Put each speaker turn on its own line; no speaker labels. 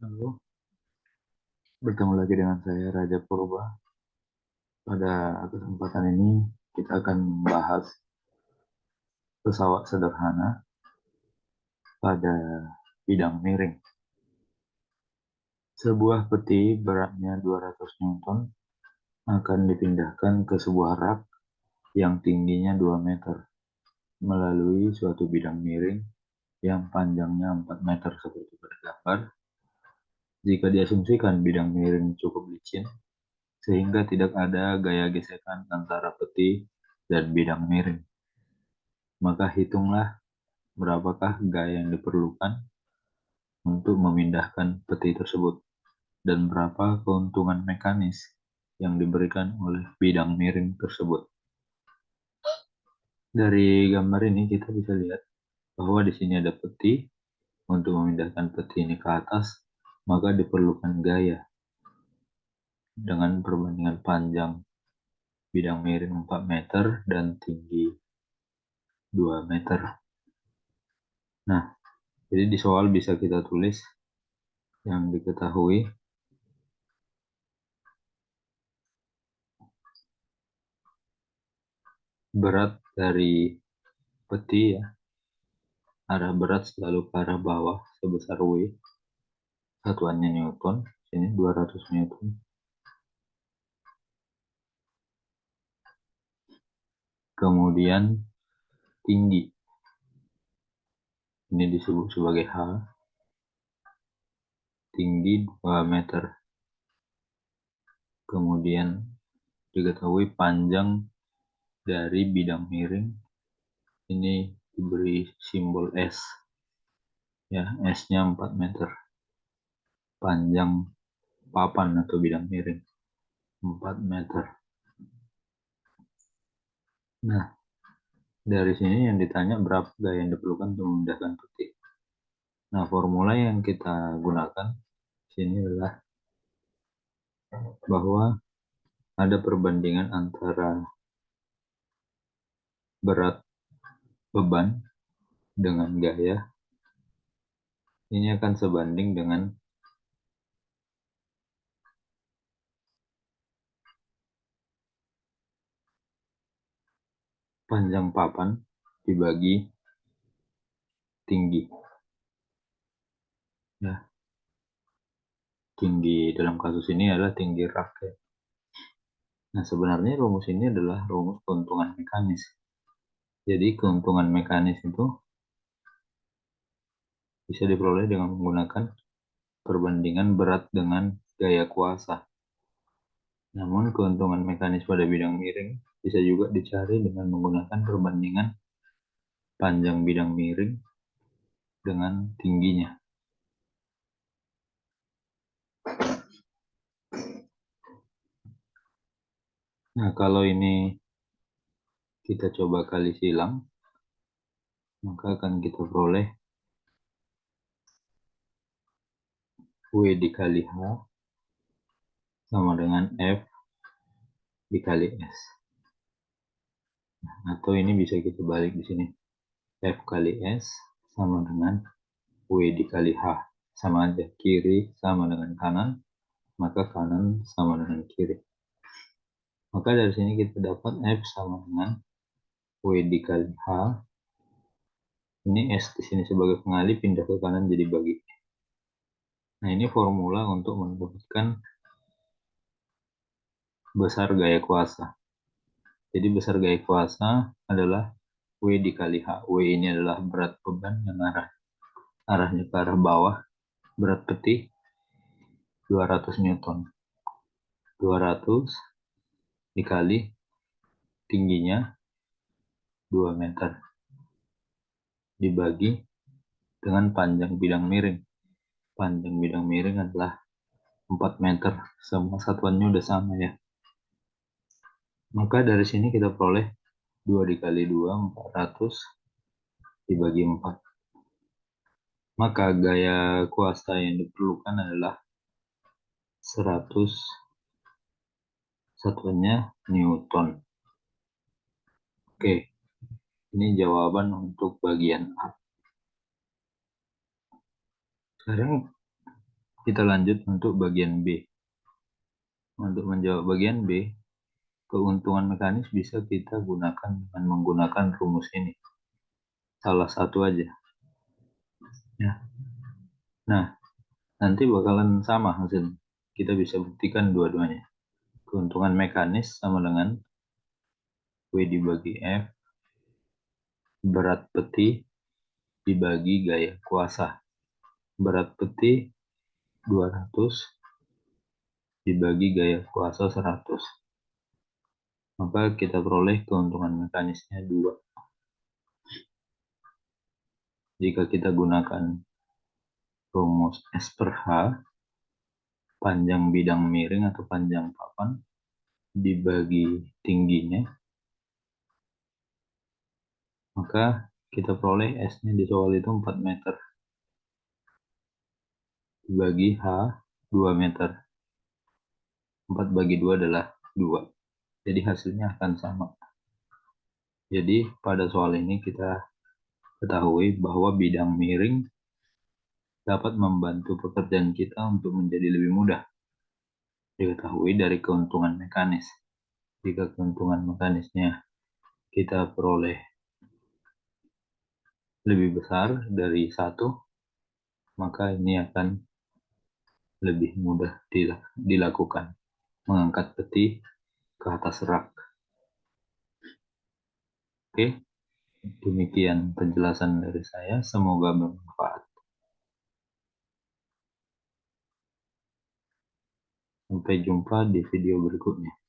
Halo, bertemu lagi dengan saya Raja Purba. Pada kesempatan ini kita akan membahas pesawat sederhana pada bidang miring. Sebuah peti beratnya 200 Newton akan dipindahkan ke sebuah rak yang tingginya 2 meter melalui suatu bidang miring yang panjangnya 4 meter seperti pada gambar. Jika diasumsikan bidang miring cukup licin, sehingga tidak ada gaya gesekan antara peti dan bidang miring, maka hitunglah berapakah gaya yang diperlukan untuk memindahkan peti tersebut dan berapa keuntungan mekanis yang diberikan oleh bidang miring tersebut. Dari gambar ini kita bisa lihat bahwa di sini ada peti. Untuk memindahkan peti ini ke atas, maka diperlukan gaya dengan perbandingan panjang bidang miring 4 meter dan tinggi 2 meter. Nah, jadi di soal bisa kita tulis yang diketahui berat dari peti, ya, arah berat selalu ke arah bawah sebesar W, satuannya Newton, sini 200 Newton. Kemudian tinggi, ini disebut sebagai H, tinggi 2 meter. Kemudian diketahui panjang dari bidang miring, ini diberi simbol S, ya, S-nya 4 meter. Panjang papan atau bidang miring 4 meter. Nah, dari sini yang ditanya berapa gaya yang diperlukan untuk memindahkan peti. Nah, formula yang kita gunakan sini adalah bahwa ada perbandingan antara berat beban dengan gaya. Ini akan sebanding dengan panjang papan dibagi tinggi. Ya, tinggi dalam kasus ini adalah tinggi rak, ya. Nah, sebenarnya rumus ini adalah rumus keuntungan mekanis. Jadi, keuntungan mekanis itu bisa diperoleh dengan menggunakan perbandingan berat dengan gaya kuasa. Namun, keuntungan mekanis pada bidang miring bisa juga dicari dengan menggunakan perbandingan panjang bidang miring dengan tingginya. Nah, kalau ini kita coba kali silang, maka akan kita peroleh W dikali H sama dengan F dikali S. Atau ini bisa kita balik di sini. F kali S sama dengan W dikali H. Sama aja, kiri sama dengan kanan, maka kanan sama dengan kiri. Maka dari sini kita dapat F sama dengan W dikali H. Ini S di sini sebagai pengalih pindah ke kanan jadi bagi. Nah, ini formula untuk mendapatkan besar gaya kuasa. Jadi besar gaya kuasa adalah W dikali H. W ini adalah berat beban yang arahnya ke arah bawah. Berat peti 200 Newton. 200 dikali tingginya 2 meter. Dibagi dengan panjang bidang miring. Panjang bidang miring adalah 4 meter. Semua satuannya udah sama, ya. Maka dari sini kita peroleh 2 dikali 2, 400 dibagi 4. Maka gaya kuasa yang diperlukan adalah 100, satuannya Newton. Oke, ini jawaban untuk bagian A. Sekarang Kita lanjut untuk bagian B. Untuk menjawab bagian B, keuntungan mekanis bisa kita gunakan dengan menggunakan rumus ini. Salah satu aja. Ya. Nah, nanti bakalan sama hasilnya. Kita bisa buktikan dua-duanya. Keuntungan mekanis sama dengan W dibagi F, berat peti dibagi gaya kuasa. Berat peti 200 dibagi gaya kuasa 100. Maka kita peroleh keuntungan mekanisnya 2. Jika kita gunakan rumus S per H, panjang bidang miring atau panjang papan dibagi tingginya, maka kita peroleh S-nya di soal itu 4 meter. Dibagi H 2 meter. 4 bagi 2 adalah 2. Jadi hasilnya akan sama. Jadi pada soal ini kita ketahui bahwa bidang miring dapat membantu pekerjaan kita untuk menjadi lebih mudah. Diketahui dari keuntungan mekanis. Jika keuntungan mekanisnya kita peroleh lebih besar dari 1, maka ini akan lebih mudah dilakukan. Mengangkat peti ke atas rak. Oke, demikian penjelasan dari saya. Semoga bermanfaat. Sampai jumpa di video berikutnya.